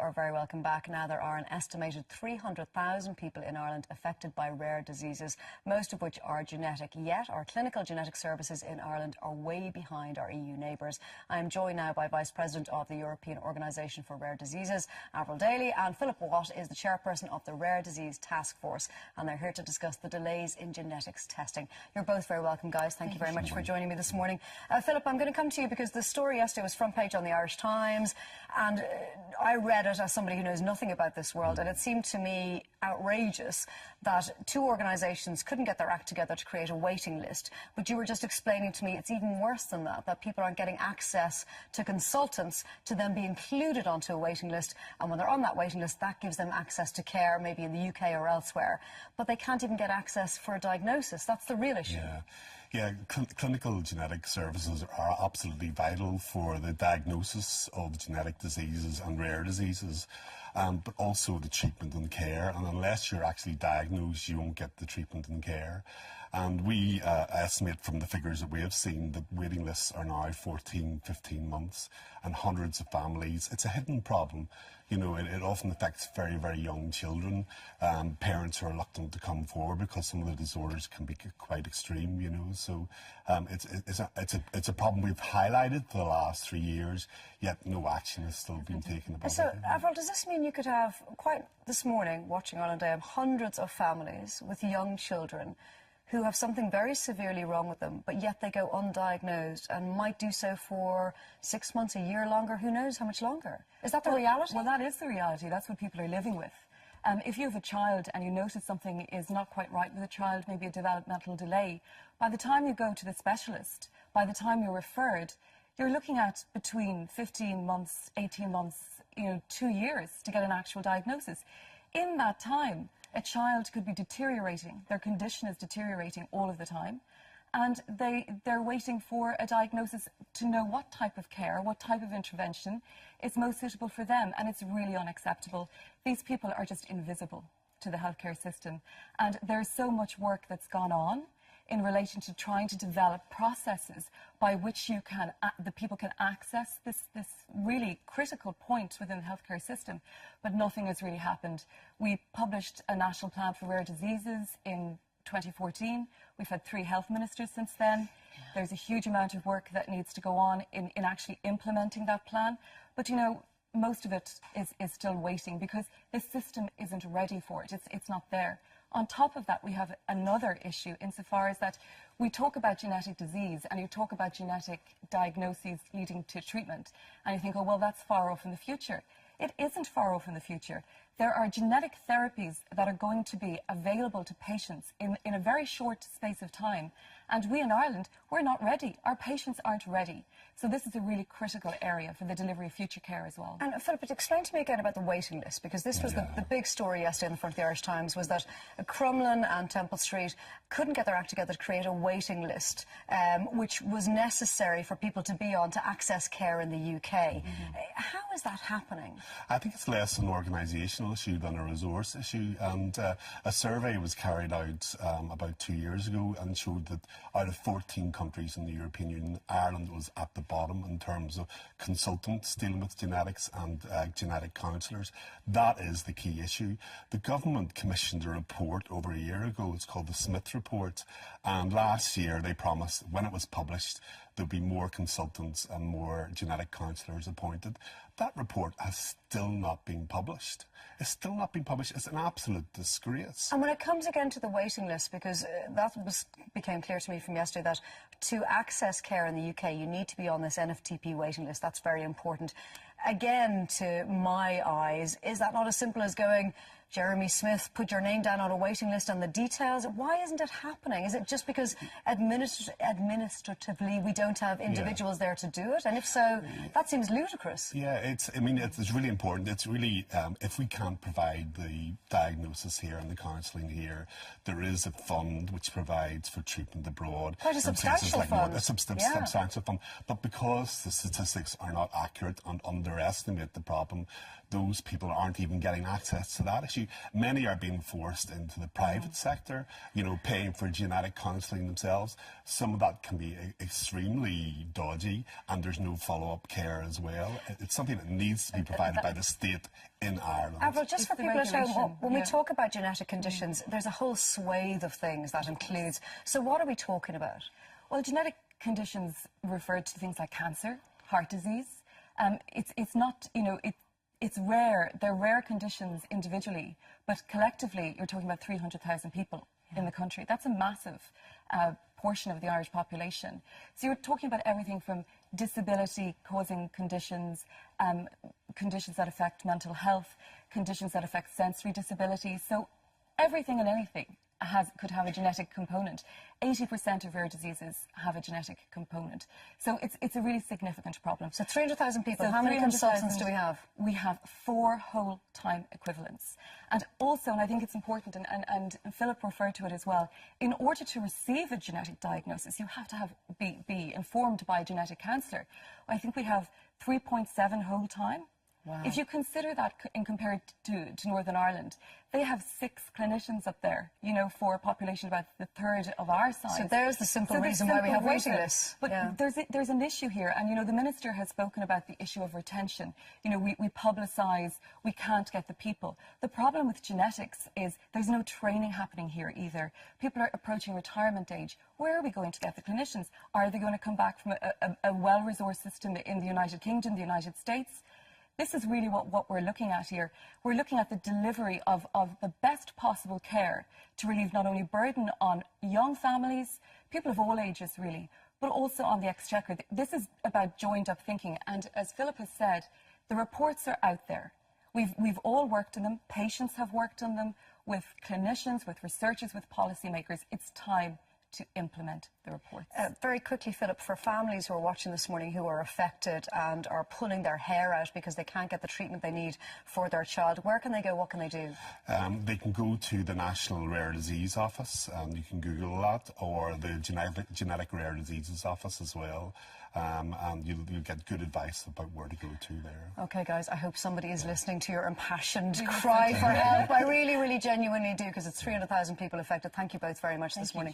are very welcome back. Now, there are an estimated 300,000 people in Ireland affected by rare diseases, most of which are genetic. Yet, our clinical genetic services in Ireland are way behind our EU neighbours. I am joined now by Vice President of the European Organisation for Rare Diseases, Avril Daly, and Philip Watt is the chairperson of the Rare Disease Task Force, and they're here to discuss the delays in genetics testing. You're both very welcome, guys. Thank you very much for joining me this morning. Philip, I'm going to come to you because the story yesterday was front page on the Irish Times, and I read it as somebody who knows nothing about this world, and it seemed to me outrageous that two organisations couldn't get their act together to create a waiting list. But you were just explaining to me it's even worse than that, that people aren't getting access to consultants to then be included onto a waiting list, and when they're on that waiting list, that gives them access to care, maybe in the UK or elsewhere. But they can't even get access for a diagnosis. That's the real issue. Yeah, clinical genetic services are absolutely vital for the diagnosis of genetic diseases and rare diseases, but also the treatment and care. And unless you're actually diagnosed, you won't get the treatment and care. And we estimate from the figures that we have seen that waiting lists are now 14, 15 months, and hundreds of families. It's a hidden problem. You know, it often affects very, very young children. Parents are reluctant to come forward because some of the disorders can be quite extreme, you know. So it's a problem we've highlighted for the last 3 years, yet no action has still been taken about it. So, Avril, does this mean you could have, quite this morning, watching Ireland AM, hundreds of families with young children who have something very severely wrong with them, but yet they go undiagnosed and might do so for 6 months, a year longer, who knows how much longer? Is that the reality? Well, that is the reality. That's what people are living with. If you have a child and you notice something is not quite right with the child, maybe a developmental delay, by the time you go to the specialist, by the time you're referred, you're looking at between 15 months, 18 months, 2 years to get an actual diagnosis. In that time, a child could be deteriorating. Their condition is deteriorating all of the time. And they're waiting for a diagnosis to know what type of care, what type of intervention is most suitable for them. And it's really unacceptable. These people are just invisible to the healthcare system. And there's so much work that's gone on in relation to trying to develop processes by which the people can access this really critical point within the healthcare system, but nothing has really happened. We published a national plan for rare diseases in 2014. We've had 3 health ministers since then. There's a huge amount of work that needs to go on in actually implementing that plan, but most of it is still waiting because the system isn't ready for it. It's not there. On top of that, we have another issue insofar as that we talk about genetic disease and you talk about genetic diagnoses leading to treatment, and you think, oh, well, that's far off in the future. It isn't far off in the future. There are genetic therapies that are going to be available to patients in a very short space of time. And we in Ireland, we're not ready. Our patients aren't ready. So this is a really critical area for the delivery of future care as well. And Philip, explain to me again about the waiting list, because this was the big story yesterday in the front of the Irish Times, was that Crumlin and Temple Street couldn't get their act together to create a waiting list, which was necessary for people to be on to access care in the UK. How is that happening? I think it's less an organisational issue than a resource issue, and a survey was carried out about 2 years ago and showed that out of 14 countries in the European Union, Ireland was at the bottom in terms of consultants dealing with genetics and genetic counsellors. That is the key issue. The government commissioned a report over a year ago. It's called the Smith Report, and last year they promised, when it was published, there'll be more consultants and more genetic counsellors appointed. That report has still not been published. It's still not been published. It's an absolute disgrace. And when it comes again to the waiting list, because became clear to me from yesterday that to access care in the UK, you need to be on this NFTP waiting list. That's very important. Again, to my eyes, is that not as simple as going, Jeremy Smith, put your name down on a waiting list and the details? Why isn't it happening? Is it just because administratively we don't have individuals there to do it? And if so, that seems ludicrous. Yeah, it's really important. It's really, if we can't provide the diagnosis here and the counselling here, there is a fund which provides for treatment abroad. Quite a substantial fund. A substantial fund. But because the statistics are not accurate and underestimate the problem, those people aren't even getting access to that issue. Actually, many are being forced into the private sector, you know, paying for genetic counselling themselves. Some of that can be extremely dodgy, and there's no follow-up care as well. It's something that needs to be provided by the state in Ireland. Avril, just for people at home, when we yeah. talk about genetic conditions, there's a whole swathe of things that includes. So what are we talking about? Well, genetic conditions refer to things like cancer, heart disease. It's not, you know, it's rare. They're rare conditions individually, but collectively, you're talking about 300,000 people in the country. That's a massive portion of the Irish population. So you're talking about everything from disability-causing conditions, conditions that affect mental health, conditions that affect sensory disabilities. So everything and anything could have a genetic component. 80% of rare diseases have a genetic component. So it's a really significant problem. So 300,000 people, So how many consultants do we have? We have 4 whole-time equivalents. And also, and I think it's important, and Philip referred to it as well, in order to receive a genetic diagnosis, you have to be informed by a genetic counsellor. I think we have 3.7 whole-time. Wow. If you consider that in compared to Northern Ireland, they have 6 clinicians up there, you know, for a population about the third of our size. So there's the simple reason why we have waiting lists. But there's an issue here, and, you know, the Minister has spoken about the issue of retention. You know, we publicise, we can't get the people. The problem with genetics is there's no training happening here either. People are approaching retirement age. Where are we going to get the clinicians? Are they going to come back from a well-resourced system in the United Kingdom, the United States? This is really what we're looking at here. We're looking at the delivery of the best possible care to relieve not only burden on young families, people of all ages really, but also on the exchequer. This is about joined-up thinking, and as Philip has said, the reports are out there. We've all worked on them, patients have worked on them, with clinicians, with researchers, with policymakers. It's time to implement the reports. Very quickly, Philip, for families who are watching this morning who are affected and are pulling their hair out because they can't get the treatment they need for their child, where can they go? What can they do? They can go to the National Rare Disease Office, and you can Google that, or the Genetic Rare Diseases Office as well. And you'll get good advice about where to go to there. OK, guys, I hope somebody is listening to your impassioned cry for help. I really, really genuinely do, because it's 300,000 people affected. Thank you both very much this morning.